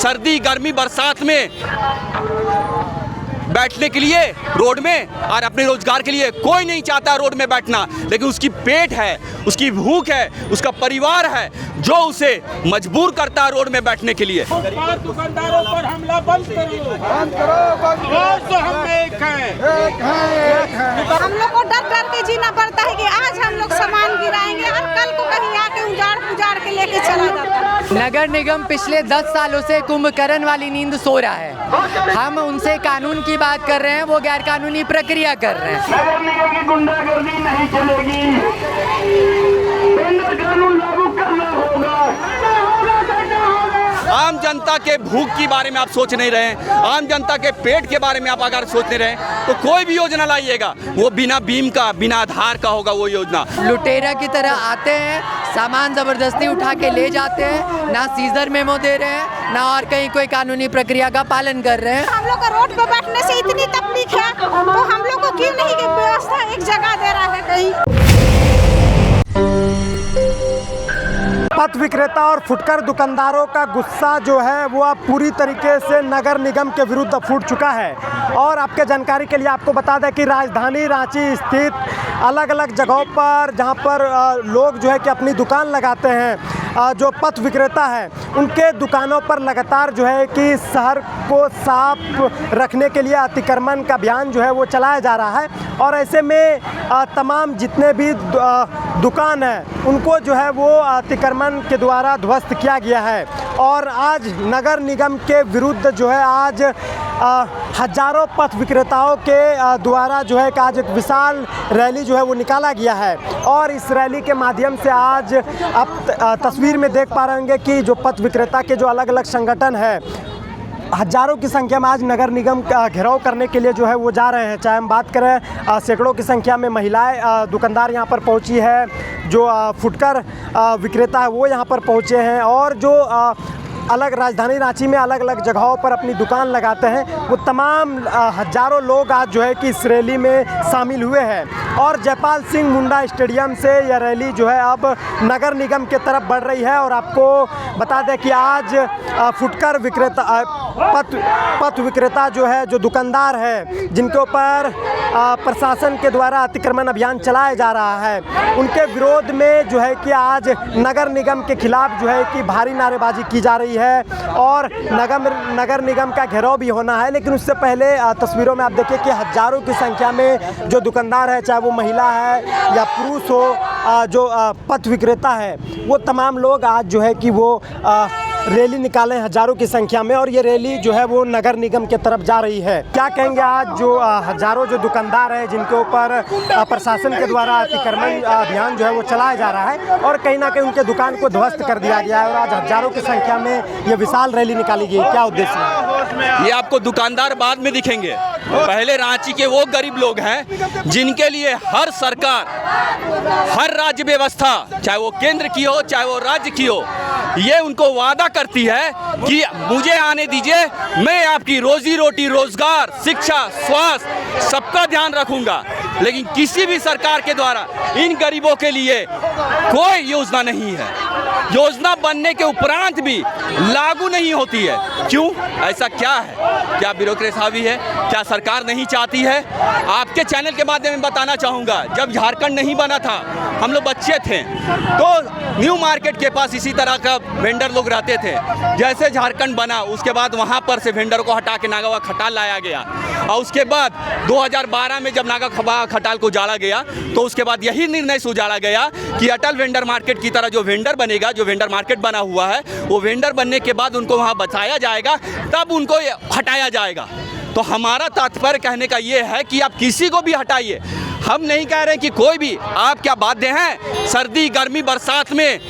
सर्दी गर्मी बरसात में बैठने के लिए रोड में और अपने रोजगार के लिए कोई नहीं चाहता रोड में बैठना, लेकिन उसकी पेट है, उसकी भूख है, उसका परिवार है जो उसे मजबूर करता है रोड में बैठने के लिए। दुकानदारों पर हमला बंद करो, बंद करो, आज तो हम एक हैं। हम लोग को डर डर के जीना पड़ता है कि आज हम लोग सामान गिराएंगे और कल को कहीं आके उजाड़ के लेके चला जाता है। नगर निगम पिछले 10 सालों से कुंभकर्ण वाली नींद सो रहा है। हम उनसे कानून की बात कर रहे हैं, वो गैर कानूनी प्रक्रिया कर रहे हैं। नगर निगम की गुंडागर्दी नहीं चलेगी, केंद्र कानून लागू करना होगा। आम जनता के भूख के बारे में आप सोच नहीं रहे हैं, आम जनता के पेट के बारे में आप अगर सोच नहीं रहे हैं तो कोई भी योजना लाइएगा वो बिना बीम का, बिना आधार का होगा वो योजना। लुटेरा की तरह आते हैं, सामान जबरदस्ती उठा के ले जाते हैं, ना सीजर मेमो दे रहे हैं, ना और कहीं कोई कानूनी प्रक्रिया का पालन कर रहे हैं। हम लोग को रोड पर बैठने से इतनी तकलीफ है तो हम लोग को क्यों नहीं की व्यवस्था एक जगह दे रहा है कहीं। पथ विक्रेता और फुटकर दुकानदारों का गुस्सा जो है वो अब पूरी तरीके से नगर निगम के विरुद्ध फूट चुका है। और आपके जानकारी के लिए आपको बता दें कि राजधानी रांची स्थित अलग अलग जगहों पर जहां पर लोग जो है कि अपनी दुकान लगाते हैं, जो पथ विक्रेता है उनके दुकानों पर लगातार जो है कि शहर को साफ रखने के लिए अतिक्रमण का अभियान जो है वो चलाया जा रहा है। और ऐसे में तमाम जितने भी दुकान हैं उनको जो है वो अतिक्रमण के द्वारा ध्वस्त किया गया है। और आज नगर निगम के विरुद्ध जो है आज हजारों पथ विक्रेताओं के द्वारा जो है कि आज एक विशाल रैली जो है वो निकाला गया है। और इस रैली के माध्यम से आज आप तस्वीर में देख पा रहे होंगे कि जो पथ विक्रेता के जो अलग अलग संगठन है हजारों की संख्या में आज नगर निगम का घेराव करने के लिए जो है वो जा रहे हैं। चाहे हम बात करें सैकड़ों की संख्या में महिलाएं दुकानदार यहाँ पर पहुँची है, जो फुटकर विक्रेता है वो यहाँ पर पहुँचे हैं, और जो अलग राजधानी रांची में अलग अलग जगहों पर अपनी दुकान लगाते हैं वो तमाम हजारों लोग आज जो है कि इस रैली में शामिल हुए हैं। और जयपाल सिंह मुंडा स्टेडियम से यह रैली जो है अब नगर निगम की तरफ बढ़ रही है। और आपको बता दें कि आज फुटकर विक्रेता पथ विक्रेता जो है, जो दुकानदार है जिनके ऊपर प्रशासन के द्वारा अतिक्रमण अभियान चलाया जा रहा है, उनके विरोध में जो है कि आज नगर निगम के खिलाफ जो है कि भारी नारेबाजी की जा रही है और नगर निगम का घेराव भी होना है। लेकिन उससे पहले तस्वीरों में आप देखिए कि हजारों की संख्या में जो दुकानदार है, चाहे वो महिला है या पुरुष हो, जो पथ विक्रेता है, वो तमाम लोग आज जो है कि वो रैली निकाले हजारों की संख्या में। और ये रैली जो है वो नगर निगम की तरफ जा रही है। क्या कहेंगे आज जो हजारों जो दुकानदार हैं जिनके ऊपर प्रशासन के द्वारा अतिक्रमण अभियान जो है वो चलाया जा रहा है और कहीं ना कहीं उनके दुकान को ध्वस्त कर दिया गया है और आज हजारों की संख्या में ये विशाल रैली निकाली गई, क्या उद्देश्य है? ये आपको दुकानदार बाद में दिखेंगे, पहले रांची के वो गरीब लोग हैं जिनके लिए हर सरकार, हर राज्य व्यवस्था, चाहे वो केंद्र की हो चाहे वो राज्य की हो, ये उनको वादा करती है कि मुझे आने दीजिए, मैं आपकी रोजी रोटी, रोजगार, शिक्षा, स्वास्थ्य सबका ध्यान रखूंगा। लेकिन किसी भी सरकार के द्वारा इन गरीबों के लिए कोई योजना नहीं है। योजना बनने के उपरांत भी लागू नहीं होती है। क्यों? ऐसा क्या है? क्या ब्यूरोक्रेसी हावी है? क्या सरकार नहीं चाहती है? आपके चैनल के माध्यम में बताना चाहूँगा, जब झारखंड नहीं बना था, हम लोग बच्चे थे तो न्यू मार्केट के पास इसी तरह का वेंडर लोग रहते थे। जैसे झारखंड बना उसके बाद वहाँ पर से वेंडर को हटा के नागा खटाल लाया गया और उसके बाद 2012 में जब नागा खटाल को उजाड़ा गया तो उसके बाद यही निर्णय से उजाड़ा गया कि अटल वेंडर मार्केट की तरह जो वेंडर बनेगा, जो वेंडर मार्केट बना हुआ है, वो वेंडर बनने के बाद उनको वहाँ बचाया जाएगा, तब उनको हटाया जाएगा। तो हमारा तात्पर्य कहने का ये है कि आप किसी को भी हटाइए, हम नहीं कह रहे कि कोई भी, आप क्या बाध्य हैं सर्दी गर्मी बरसात में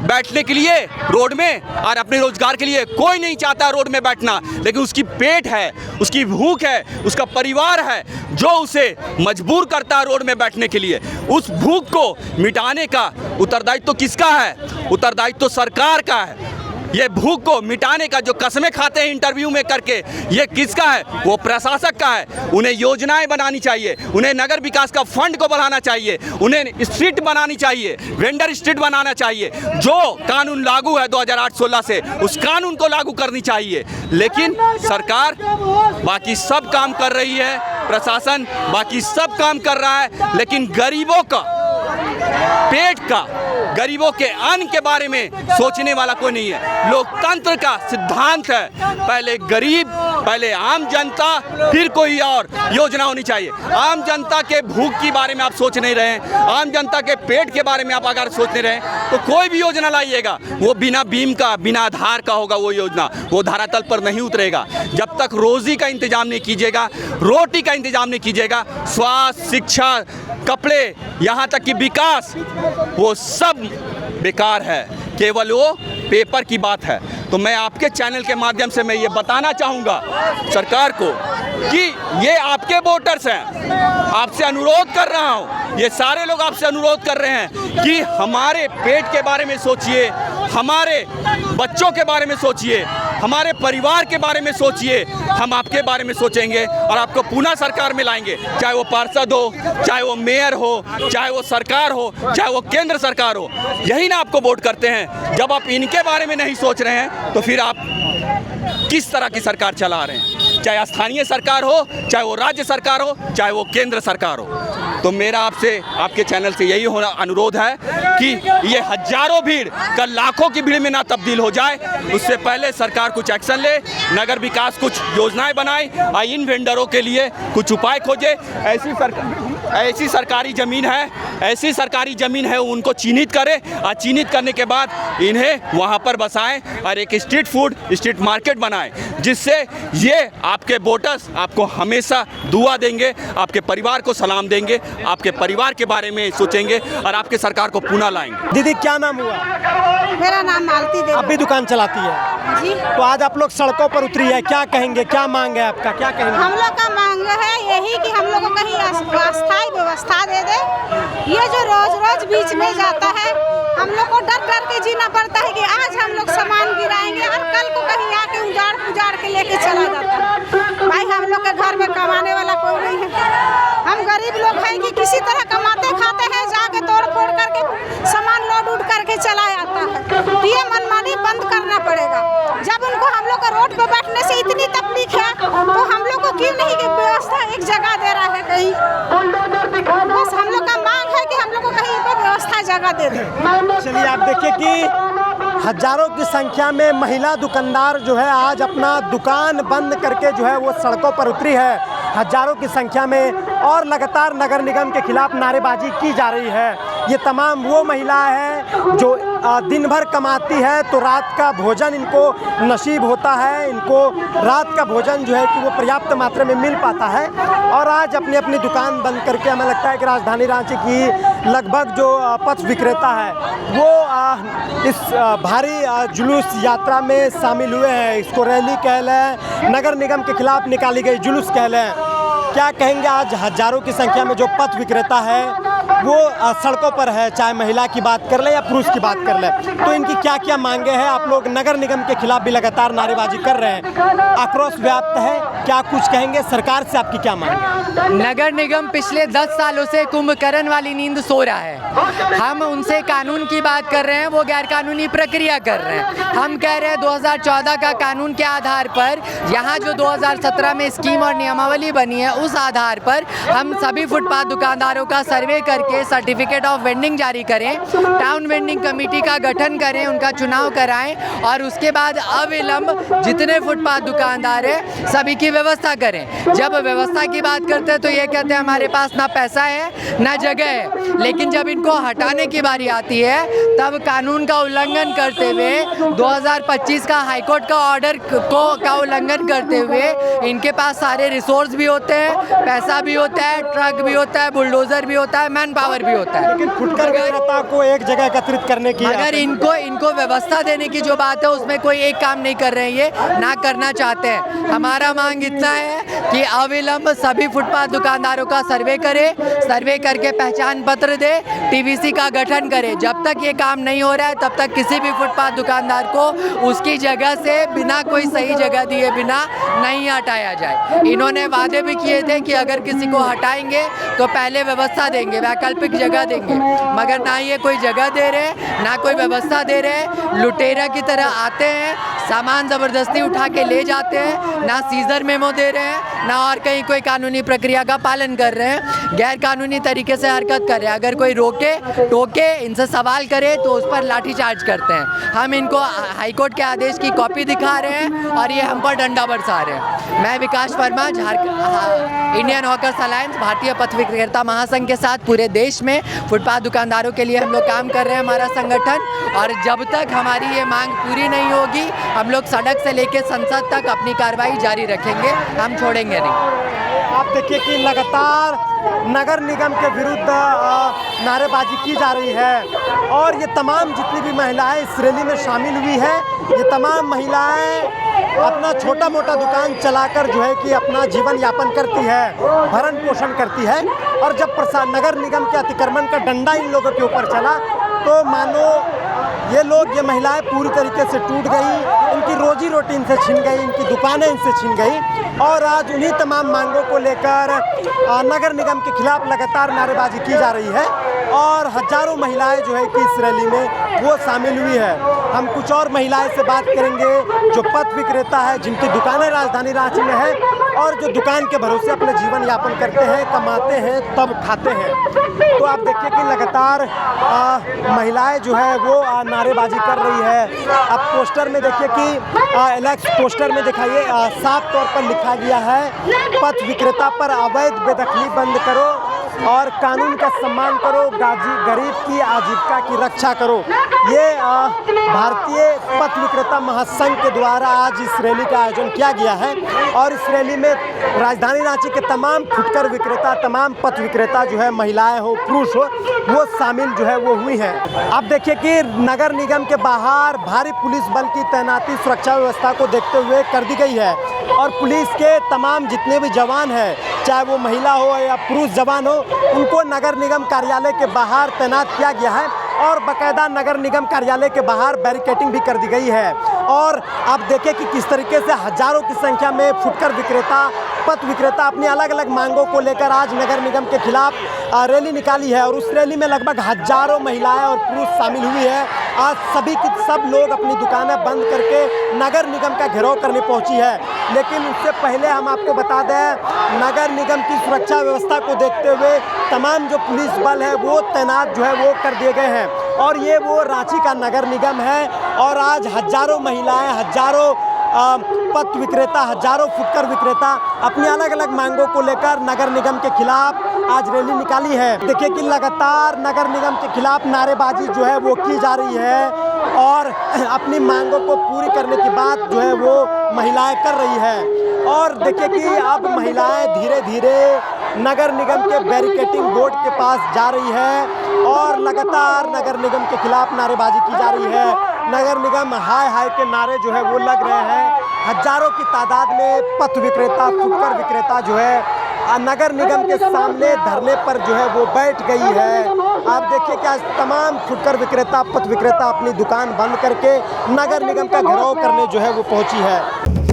बैठने के लिए रोड में और अपने रोजगार के लिए कोई नहीं चाहता रोड में बैठना, लेकिन उसकी पेट है, उसकी भूख है, उसका परिवार है जो उसे मजबूर करता है रोड में बैठने के लिए। उस भूख को मिटाने का उत्तरदायित्व तो किसका है? उत्तरदायित्व तो सरकार का है। ये भूख को मिटाने का जो कस्में खाते हैं इंटरव्यू में करके, ये किसका है? वो प्रशासक का है। उन्हें योजनाएं बनानी चाहिए, उन्हें नगर विकास का फंड को बढ़ाना चाहिए, उन्हें स्ट्रीट बनानी चाहिए, वेंडर स्ट्रीट बनाना चाहिए। जो कानून लागू है 2008-16 से, उस कानून को लागू करनी चाहिए। लेकिन सरकार बाकी सब काम कर रही है, प्रशासन बाकी सब काम कर रहा है, लेकिन गरीबों का पेट का, गरीबों के अन्न के बारे में सोचने वाला कोई नहीं है। लोकतंत्र का सिद्धांत है, पहले गरीब, पहले आम जनता, फिर कोई और योजना होनी चाहिए। आम जनता के भूख के बारे में आप सोच नहीं रहे हैं, आम जनता के पेट के बारे में आप अगर सोचते रहे तो कोई भी योजना लाइएगा वो बिना बीम का, बिना आधार का होगा। वो योजना वो धरातल पर नहीं उतरेगा। जब तक रोजी का इंतजाम नहीं कीजिएगा, रोटी का इंतजाम नहीं कीजिएगा, स्वास्थ्य, शिक्षा, कपड़े, यहाँ तक कि विकास, वो सब बेकार है। केवल वो पेपर की बात है। तो मैं आपके चैनल के माध्यम से मैं ये बताना चाहूँगा सरकार को कि ये आपके वोटर्स हैं। आपसे अनुरोध कर रहा हूँ, ये सारे लोग आपसे अनुरोध कर रहे हैं कि हमारे पेट के बारे में सोचिए, हमारे बच्चों के बारे में सोचिए, हमारे परिवार के बारे में सोचिए। हम आपके बारे में सोचेंगे और आपको पुनः सरकार में लाएंगे, चाहे वो पार्षद हो, चाहे वो मेयर हो, चाहे वो सरकार हो, चाहे वो केंद्र सरकार हो। यही ना आपको वोट करते हैं। जब आप इनके बारे में नहीं सोच रहे हैं तो फिर आप किस तरह की सरकार चला रहे हैं? चाहे स्थानीय सरकार हो, चाहे वो राज्य सरकार हो, चाहे वो केंद्र सरकार हो। तो मेरा आपसे, आपके चैनल से यही होना अनुरोध है कि ये हजारों भीड़ कल लाखों की भीड़ में ना तब्दील हो जाए। उससे पहले सरकार कुछ एक्शन ले, नगर विकास कुछ योजनाएं बनाए, इन वेंडरों के लिए कुछ उपाय खोजे। ऐसी सरकारी ज़मीन है उनको चिन्हित करे और चिन्हित करने के बाद इन्हें वहाँ पर बसाएं और एक स्ट्रीट फूड, स्ट्रीट मार्केट बनाएं, जिससे ये आपके वोटर्स आपको हमेशा दुआ देंगे, आपके परिवार को सलाम देंगे, आपके परिवार के बारे में सोचेंगे और आपके सरकार को पुनः लाएंगे। दीदी क्या नाम हुआ? मेरा नाम मालती देवी। आप भी दुकान चलाती है जी। तो आज आप लोग सड़कों पर उतरी है, क्या कहेंगे, क्या मांग है आपका, क्या कहेंगे? हम लोग का मांग है यही कि हम लोग को कहीं अस्थायी व्यवस्था दे दे। ये जो रोज रोज बीच में जाता है, हम लोग को डर डर के जीना पड़ता है कि आज हम लोग सामान गिराएंगे और कल को कहीं आके उजाड़ के लेके चला जाता है। भाई हम लोग के घर में कमाने वाला कोई नहीं है। हम गरीब लोग हैं कि किसी तरह कमाते खाते हैं, जाके तोड़ फोड़ करके सामान लोड उड़ करके चला जाता है। तो ये मनमानी बंद करना पड़ेगा। जब उनको हम लोग को रोड पे बैठने से इतनी तकलीफ है तो हम लोग को क्यों नहीं कि व्यवस्था एक जगह दे रहा है कहीं। बस हम लोग का मांग है कि हम लोग को कहीं पे व्यवस्था जगह दे दे। चलिए आप देखिए कि हजारों की संख्या में महिला दुकानदार जो है आज अपना दुकान बंद करके जो है वो सड़कों पर उतरी है, हजारों की संख्या में, और लगातार नगर निगम के खिलाफ नारेबाजी की जा रही है। ये तमाम वो महिला है जो दिन भर कमाती है तो रात का भोजन इनको नसीब होता है, इनको रात का भोजन जो है कि वो पर्याप्त मात्रा में मिल पाता है, और आज अपनी अपनी दुकान बंद करके हमें लगता है कि राजधानी रांची की लगभग जो पथ विक्रेता है वो इस भारी जुलूस यात्रा में शामिल हुए हैं। इसको रैली कह लें, नगर निगम के खिलाफ निकाली गई जुलूस कह लें, क्या कहेंगे? आज हजारों की संख्या में जो पथ विक्रेता है वो सड़कों पर है, चाहे महिला की बात कर ले या पुरुष की बात कर ले, तो इनकी क्या क्या मांगे हैं? आप लोग नगर निगम के खिलाफ भी लगातार नारेबाजी कर रहे हैं, आक्रोश व्याप्त है, क्या कुछ कहेंगे? सरकार से आपकी क्या मांग है? नगर निगम पिछले 10 सालों से कुंभकर्ण वाली नींद सो रहा है। हम उनसे कानून की बात कर रहे हैं, वो गैर कानूनी प्रक्रिया कर रहे हैं। हम कह रहे हैं 2014 का कानून के आधार पर, यहाँ जो 2017 में स्कीम और नियमावली बनी है उस आधार पर हम सभी फुटपाथ दुकानदारों का सर्वे करके सर्टिफिकेट ऑफ वेंडिंग जारी करें, टाउन वेंडिंग कमेटी का गठन करें, उनका चुनाव कराएं और उसके बाद अविलंब जितने फुटपाथ दुकानदार हैं सभी की व्यवस्था करें। जब व्यवस्था की बात करते हैं तो ये कहते हैं हमारे पास ना पैसा है ना जगह है, लेकिन जब इनको हटाने की बारी आती है तब कानून का उल्लंघन करते हुए 2025 का हाईकोर्ट का ऑर्डर का उल्लंघन करते हुए इनके पास सारे रिसोर्स भी होते हैं, पैसा भी होता है, ट्रक भी होता है, बुलडोजर भी होता है, मैन पावर भी होता है। लेकिन फुटकर विक्रेता को एक जगह एकत्रित करने की अगर इनको व्यवस्था देने की जो बात है उसमें कोई एक काम नहीं कर रहे हैं, ये ना करना चाहते हैं। हमारा मांग इतना है कि अविलंब सभी फुटपाथ दुकानदारों का सर्वे करे, सर्वे करके पहचान पत्र दे, टीवीसी का गठन करे। जब तक ये काम नहीं हो रहा है तब तक किसी भी फुटपाथ दुकानदार को उसकी जगह से बिना कोई सही जगह दिए बिना नहीं हटाया जाए। इन्होंने वादे भी किए थे कि अगर किसी को हटाएंगे तो पहले व्यवस्था देंगे, वैकल्पिक जगह देंगे, मगर ना ये कोई जगह दे रहे, ना कोई व्यवस्था दे रहे। लुटेरा की तरह आते हैं, सामान ज़बरदस्ती उठा के ले जाते हैं, ना सीजर मेमो दे रहे हैं, ना और कहीं कोई कानूनी प्रक्रिया का पालन कर रहे हैं। गैर कानूनी तरीके से हरकत कर रहे हैं। अगर कोई रोके टोके इनसे सवाल करे तो उस पर लाठीचार्ज करते हैं। हम इनको हाईकोर्ट के आदेश की कॉपी दिखा रहे हैं और ये हम पर डंडा बरसा रहे हैं। मैं विकास वर्मा, इंडियन हॉकर्स अलायंस, भारतीय पथ विक्रेता महासंघ के साथ पूरे देश में फुटपाथ दुकानदारों के लिए हम लोग काम कर रहे हैं, हमारा संगठन। और जब तक हमारी ये मांग पूरी नहीं होगी हम लोग सड़क से लेकर संसद तक अपनी कार्रवाई जारी रखेंगे, हम छोड़ेंगे नहीं। आप देखिए कि लगातार नगर निगम के विरुद्ध नारेबाजी की जा रही है और ये तमाम जितनी भी महिलाएं इस रैली में शामिल हुई है, ये तमाम महिलाएं अपना छोटा मोटा दुकान चलाकर जो है कि अपना जीवन यापन करती है, भरण पोषण करती है। और जब नगर निगम के अतिक्रमण का डंडा इन लोगों के ऊपर चला तो मानो ये महिलाएं पूरी तरीके से टूट गई, इनकी रोजी रोटी इनसे छिन गई, इनकी दुकानें इनसे छिन गई। और आज उन्हीं तमाम मांगों को लेकर नगर निगम के खिलाफ लगातार नारेबाजी की जा रही है और हजारों महिलाएं जो है कि इस रैली में वो शामिल हुई है। हम कुछ और महिलाएं से बात करेंगे जो पथ विक्रेता है, जिनकी दुकानें राजधानी रांची में है और जो दुकान के भरोसे अपने जीवन यापन करते हैं, कमाते हैं, तब खाते हैं। तो आप देखिए कि लगातार महिलाएं जो है वो नारेबाजी कर रही है। अब पोस्टर में देखिए कि एलेक्स पोस्टर में दिखाइए साफ तौर पर लिखा गया है, पथ विक्रेता पर अवैध बेदखली बंद करो और कानून का सम्मान करो, गरीब की आजीविका की रक्षा करो। ये भारतीय पथ विक्रेता महासंघ के द्वारा आज इस रैली का आयोजन किया गया है और इस रैली में राजधानी रांची के तमाम फुटकर विक्रेता, तमाम पथ विक्रेता जो है, महिलाएं हो पुरुष हो, वो शामिल जो है वो हुई हैं। अब देखिए कि नगर निगम के बाहर भारी पुलिस बल की तैनाती सुरक्षा व्यवस्था को देखते हुए कर दी गई है और पुलिस के तमाम जितने भी जवान हैं, चाहे वो महिला हो या पुरुष जवान हो, उनको नगर निगम कार्यालय के बाहर तैनात किया गया है और बाकायदा नगर निगम कार्यालय के बाहर बैरिकेडिंग भी कर दी गई है। और आप देखें कि किस तरीके से हजारों की संख्या में फुटकर विक्रेता, पथ विक्रेता अपनी अलग अलग मांगों को लेकर आज नगर निगम के खिलाफ रैली निकाली है और उस रैली में लगभग हजारों महिलाएं और पुरुष शामिल हुई है। आज सभी के सब लोग अपनी दुकानें बंद करके नगर निगम का घेराव करने पहुंची है। लेकिन उससे पहले हम आपको बता दें, नगर निगम की सुरक्षा व्यवस्था को देखते हुए तमाम जो पुलिस बल है वो तैनात जो है वो कर दिए गए हैं और ये वो रांची का नगर निगम है और आज हजारों महिलाएं, हजारों पथ विक्रेता, हजारों फुटकर विक्रेता अपनी अलग अलग मांगों को लेकर नगर निगम के खिलाफ आज रैली निकाली है। देखिए कि लगातार नगर निगम के खिलाफ नारेबाजी जो है वो की जा रही है और अपनी मांगों को पूरी करने की बात जो है वो महिलाएं कर रही है। और देखिए कि अब महिलाएं धीरे धीरे नगर निगम के बैरिकेडिंग बोर्ड के पास जा रही है और लगातार नगर निगम के खिलाफ नारेबाजी की जा रही है। नगर निगम हाय हाय के नारे जो है वो लग रहे हैं। हजारों की तादाद में पथ विक्रेता, फुटकर विक्रेता जो है नगर निगम के सामने धरने पर जो है वो बैठ गई है। आप देखिए कि आज तमाम फुटकर विक्रेता, पथ विक्रेता अपनी दुकान बंद करके नगर निगम का घेराव करने जो है वो पहुंची है।